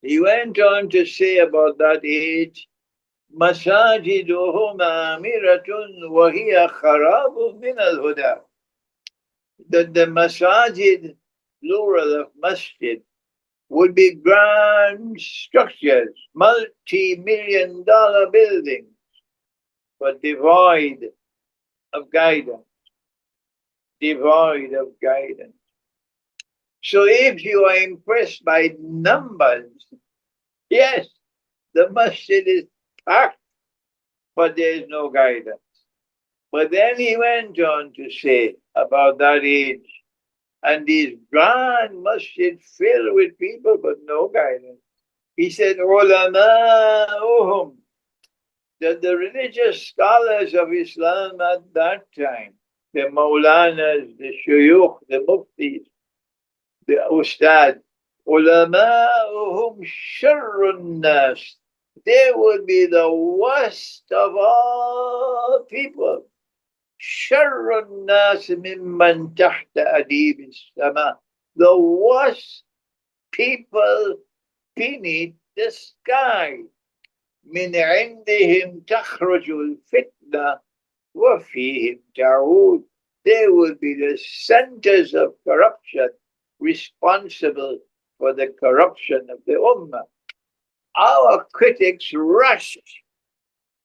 He went on to say about that age, Masajiduhum amiratun wa hiya kharabun min al-huda. That the masajid, plural of masjid, would be grand structures, multi-million dollar buildings, but of guidance, devoid of guidance. So if you are impressed by numbers, yes, the masjid is packed, but there is no guidance. But then he went on to say about that age and these grand masjid filled with people, but no guidance. He said, Ulama'uhum, that the religious scholars of Islam at that time, the Maulanas, the Shuyukh, the Muftis, the Ustad, Ulama'uhum sharrun nas. They would be the worst of all people. Sharrun nas mimman tahta adib sama. The worst people beneath the sky. من عندهم تخرج الفتنة وفيهم تعود. They will be the centers of corruption responsible for the corruption of the Ummah. Our critics rush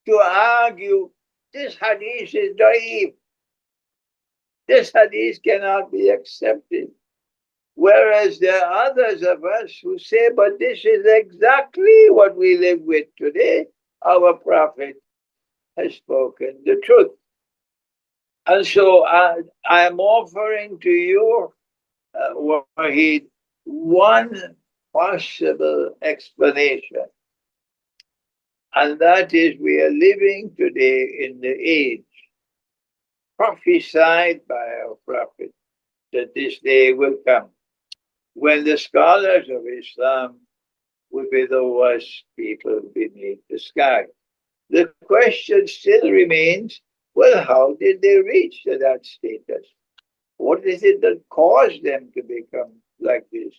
to argue this hadith is da'if. This hadith cannot be accepted. Whereas there are others of us who say, but this is exactly what we live with today. Our Prophet has spoken the truth. And so I am offering to you, Wahid, one possible explanation. And that is we are living today in the age prophesied by our Prophet that this day will come when the scholars of Islam will be the worst people beneath the sky. The question still remains, well, how did they reach to that status? What is it that caused them to become like this?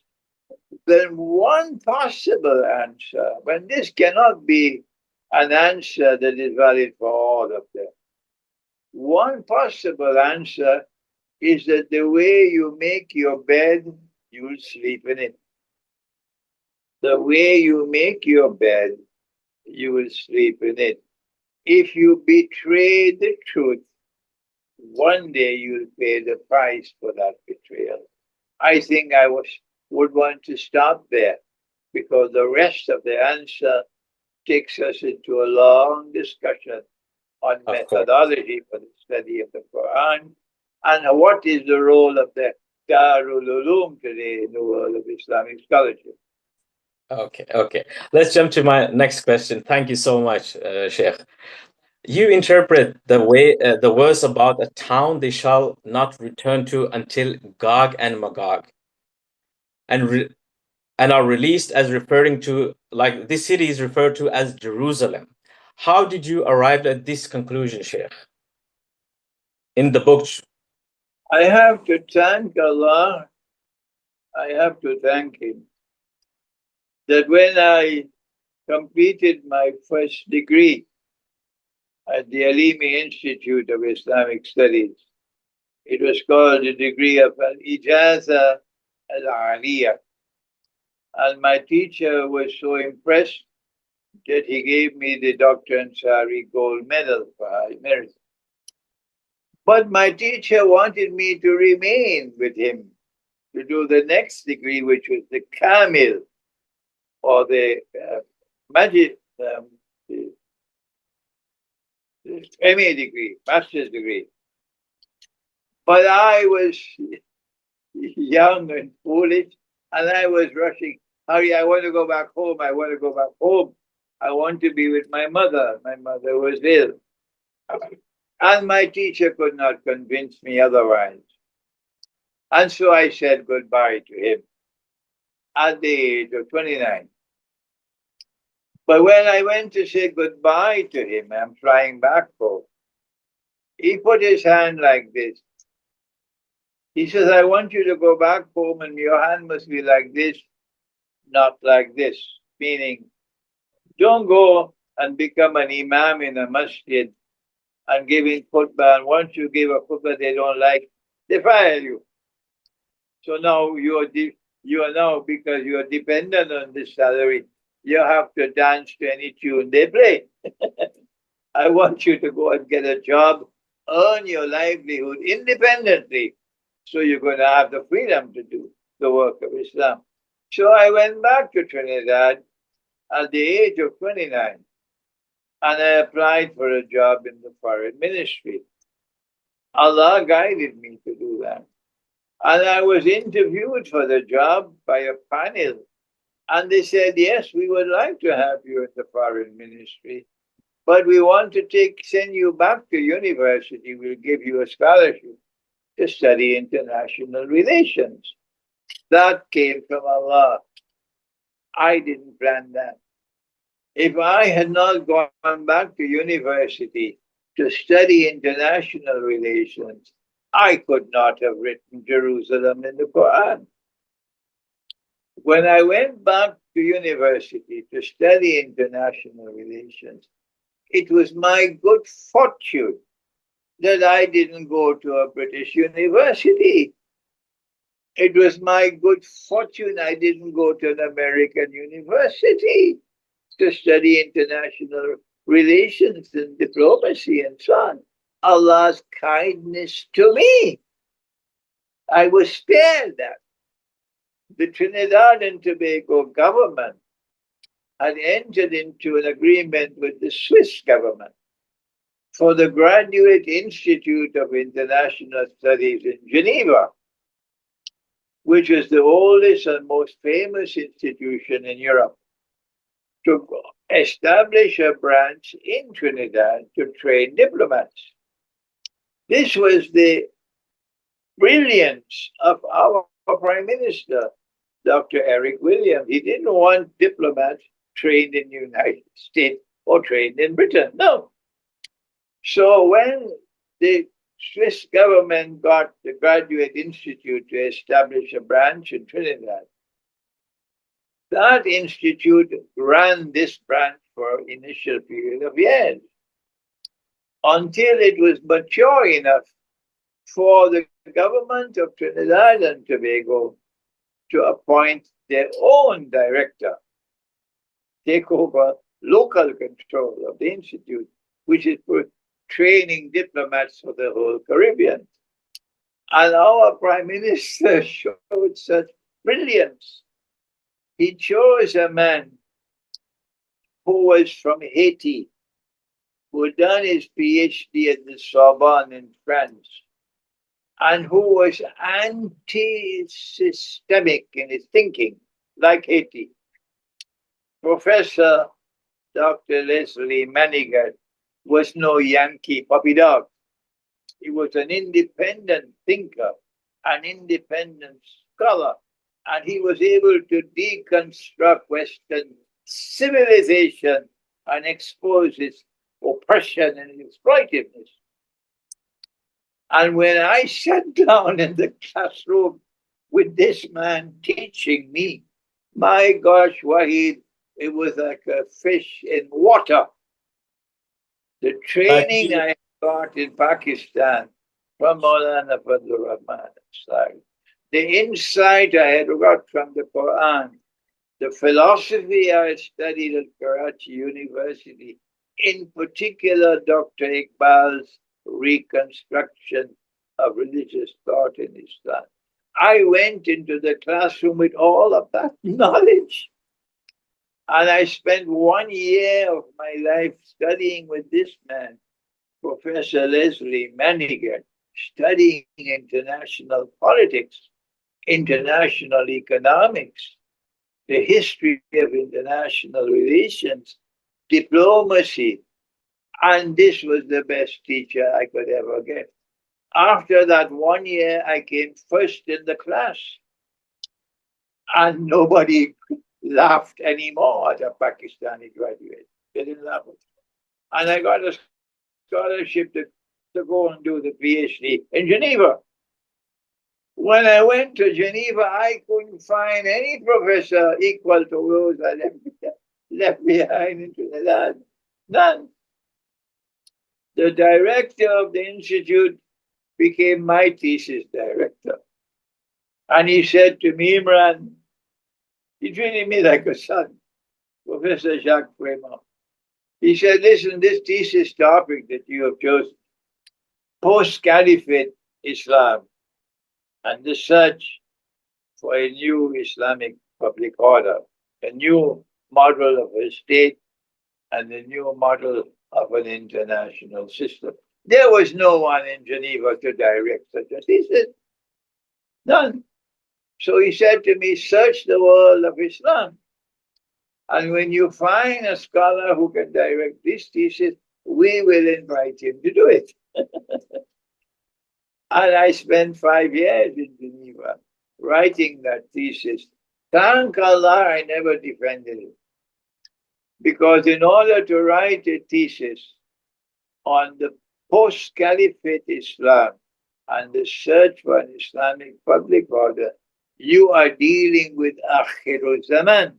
Then one possible answer, when this cannot be an answer that is valid for all of them, one possible answer is that the way you make your bed, you'll sleep in it. The way you make your bed, you will sleep in it. If you betray the truth, one day you'll pay the price for that betrayal. I think would want to stop there because the rest of the answer takes us into a long discussion on Of course. methodology for the study of the Quran and what is the role of the Darul Uloom today in the world of Islamic scholarship. Okay. Let's jump to my next question. Thank you so much, Sheikh. You interpret the verse about a town they shall not return to until Gog and Magog, and and are released as referring to, like, this city is referred to as Jerusalem. How did you arrive at this conclusion, Sheikh? In the book. I have to thank Allah. I have to thank Him that when I completed my first degree at the Alimi Institute of Islamic Studies, it was called the degree of Al-Ijaza Al-Aliyah. And my teacher was so impressed that he gave me the Dr. Ansari Gold Medal for high merit. But my teacher wanted me to remain with him to do the next degree, which was the Kamil, or the Majid, the MA degree, master's degree. But I was young and foolish, and I was rushing. Hurry, I want to go back home. I want to go back home. I want to be with my mother. My mother was ill. And my teacher could not convince me otherwise. And so I said goodbye to him at the age of 29. But when I went to say goodbye to him, I'm flying back home, he put his hand like this. He says, I want you to go back home and your hand must be like this, not like this. meaning don't go and become an imam in a masjid and giving khutbah. And once you give a khutbah they don't like, they fire you. So now you are now, because you are dependent on this salary, you have to dance to any tune they play. I want you to go and get a job, earn your livelihood independently. So you're going to have the freedom to do the work of Islam. So I went back to Trinidad at the age of 29 and I applied for a job in the foreign ministry. Allah guided me to do that. And I was interviewed for the job by a panel. And they said, yes, we would like to have you in the foreign ministry, but we want to send you back to university. We'll give you a scholarship to study international relations. That came from Allah. I didn't plan that. If I had not gone back to university to study international relations, I could not have written Jerusalem in the Quran. When I went back to university to study international relations, it was my good fortune that I didn't go to a British university. It was my good fortune I didn't go to an American university to study international relations and diplomacy and so on. Allah's kindness to me. I was spared that. The Trinidad and Tobago government had entered into an agreement with the Swiss government for the Graduate Institute of International Studies in Geneva, which is the oldest and most famous institution in Europe, to establish a branch in Trinidad to train diplomats. This was the brilliance of our Prime Minister, Dr. Eric Williams. He didn't want diplomats trained in the United States or trained in Britain. No. So when the Swiss government got the Graduate Institute to establish a branch in Trinidad, that institute ran this branch for an initial period of years until it was mature enough for the government of Trinidad and Tobago to appoint their own director, take over local control of the institute, which is for training diplomats for the whole Caribbean. And our Prime Minister showed such brilliance. He chose a man who was from Haiti, who had done his PhD at the Sorbonne in France, and who was anti-systemic in his thinking, like Haiti. Professor Dr. Leslie Manigat was no Yankee puppy dog. He was an independent thinker, an independent scholar, and he was able to deconstruct Western civilization and expose its oppression and exploitiveness. And when I sat down in the classroom with this man teaching me, my gosh, Wahid, it was like a fish in water. The training I got in Pakistan from Maulana Fadlur Rahman side, the insight I had got from the Quran, the philosophy I had studied at Karachi University, in particular Dr. Iqbal's reconstruction of religious thought in Islam. I went into the classroom with all of that knowledge. And I spent 1 year of my life studying with this man, Professor Leslie Manigat, studying international politics, international economics, the history of international relations, diplomacy. And this was the best teacher I could ever get. After that 1 year, I came first in the class. And nobody laughed anymore at a Pakistani graduate. They didn't laugh. And I got a scholarship to go and do the PhD in Geneva. When I went to Geneva, I couldn't find any professor equal to those I left behind in Trinidad. None. The director of the institute became my thesis director. And he said to me, Imran, he treated me like a son, Professor Jacques Fremont. He said, listen, this thesis topic that you have chosen, post-Caliphate Islam and the search for a new Islamic public order, a new model of a state and a new model of an international system. There was no one in Geneva to direct such a thesis. None. So he said to me, search the world of Islam. And when you find a scholar who can direct this thesis, we will invite him to do it. And I spent 5 years in Geneva writing that thesis. Thank Allah I never defended it. Because in order to write a thesis on the post-Caliphate Islam and the search for an Islamic public order, you are dealing with Akhirul Zaman.